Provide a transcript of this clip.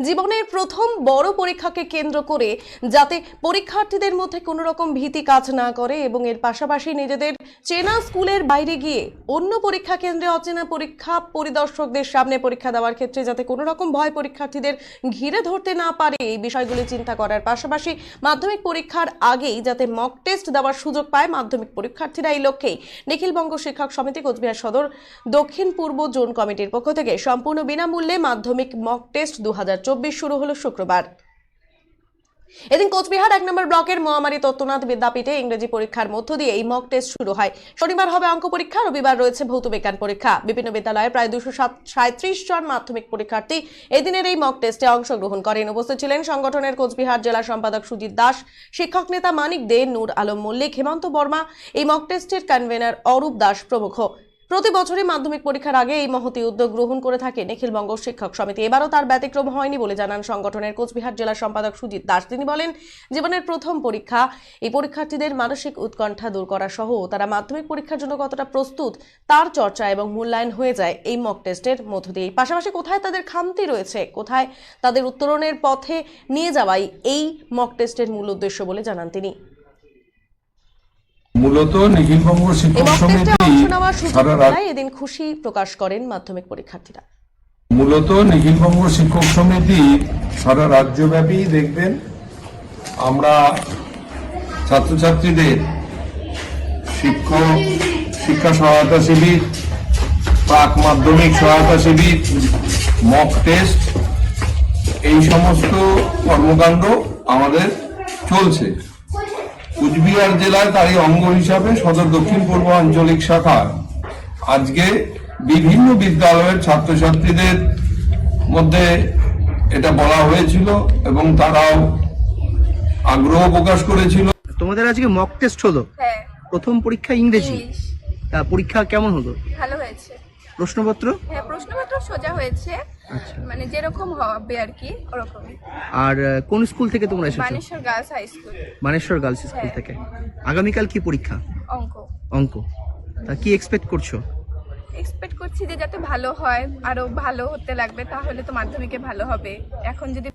জীবনের প্রথম বড় পরীক্ষাকে কেন্দ্র করে যাতে পরীক্ষার্থীদের মধ্যে কোনো রকম ভীতি কাজ না করে এবং এর পাশাপাশি নিজেদের চেনা স্কুলের বাইরে গিয়ে অন্য পরীক্ষা কেন্দ্রে অচেনা পরীক্ষা পরিদর্শকদের সামনে পরীক্ষা দেওয়ার ক্ষেত্রে যাতে কোনো রকম ভয় পরীক্ষার্থীদের ঘিরে ধরতে না পারে এই বিষয়গুলি চিন্তা করার পাশাপাশি মাধ্যমিক পরীক্ষার আগেই যাতে মক টেস্ট দেওয়ার সুযোগ পায় মাধ্যমিক পরীক্ষার্থীরা এই লক্ষ্যেই নিখিলবঙ্গ শিক্ষক সমিতি কোচবিহার সদর দক্ষিণ পূর্ব জোন কমিটির পক্ষ থেকে সম্পূর্ণ বিনামূল্যে মাধ্যমিক মক টেস্ট 2024 শুরু হলো শুক্রবার। এদিন কোচবিহার 1 নম্বর ব্লকের মহামারী তত্ত্বনাথ বিদ্যাপীঠে ইংরেজি পরীক্ষার মধ্য দিয়ে এই মক টেস্ট শুরু হয়। শনিবার হবে অঙ্ক পরীক্ষা, রবিবার রয়েছে ভৌত বিজ্ঞান পরীক্ষা। বিভিন্ন বিদ্যালয়ে প্রায় 237 জন মাধ্যমিক পরীক্ষার্থী এদিনের এই মক টেস্টে অংশগ্রহণ করেন। উপস্থিত ছিলেন সংগঠনের কোচবিহার জেলা সম্পাদক সুজিত দাস, শিক্ষক নেতা মানিক দে, নূর আলম মল্লিক, হেমন্ত বর্মা, এই মক টেস্টের কনভেনার অরূপ দাস প্রমুখ। প্রতি বছরই মাধ্যমিক পরীক্ষার আগে এই মহতি উদ্যোগ গ্রহণ করে থাকে নিখিলবঙ্গ শিক্ষক সমিতি। এবারও তার ব্যতিক্রম হয়নি বলে জানান সংগঠনের কোচবিহার জেলা সম্পাদক সুজিত দাস। তিনি বলেন, জীবনের প্রথম পরীক্ষা, এই পরীক্ষার্থীদের মানসিক উৎকণ্ঠা দূর করা সহ তারা মাধ্যমিক পরীক্ষার জন্য কতটা প্রস্তুত তার চর্চা এবং মূল্যায়ন হয়ে যায় এই মক টেস্টের মধ্য দিয়ে। পাশাপাশি কোথায় তাদের খামতি রয়েছে, কোথায় তাদের উত্তরণের পথে নিয়ে যাওয়াই এই মক টেস্টের মূল উদ্দেশ্য বলে জানান তিনি। মূলত নিখিলবঙ্গ শিক্ষক সমিতি এদিন খুশি প্রকাশ করেন মাধ্যমিক পরীক্ষার্থীরা। মূলত নিখিলবঙ্গ শিক্ষক সমিতি সারা রাজ্যব্যাপী দেখবেন আমরা ছাত্রছাত্রীদের শিক্ষা সহায়তা শিবির, প্রাক মাধ্যমিক সহায়তা শিবির, মক টেস্ট, এই সমস্ত কর্মকাণ্ড আমাদের চলছে। কুচবিহার জেলায় তারই অঙ্গ হিসাবে সদর দক্ষিণ পূর্ব আঞ্চলিক শাখার আজকে বিভিন্ন বিদ্যালয়ের ছাত্রছাত্রীদের মধ্যে এটা বলা হয়েছিল এবং তারাও আগ্রহ প্রকাশ করেছিল। তোমাদের আজকে মক টেস্ট হলো? হ্যাঁ। প্রথম পরীক্ষা ইংরেজি। তা পরীক্ষা কেমন হলো? ভালো হয়েছে। প্রশ্নপত্র? হ্যাঁ, প্রশ্নপত্র সোজা হয়েছে। আচ্ছা, মানে যেরকম হবে আর কি ওরকমই। আর কোন স্কুল থেকে তোমরা এসেছো? Baneshwar girls high school. Baneshwar girls school থেকে। আগামীকাল কি পরীক্ষা? অঙ্ক। অঙ্ক। তা কি এক্সপেক্ট করছো? এক্সপেক্ট করছি যে যাতে ভালো হয়, আরো ভালো হতে লাগবে, তাহলে তো মাধ্যমিকে ভালো হবে। এখন যদি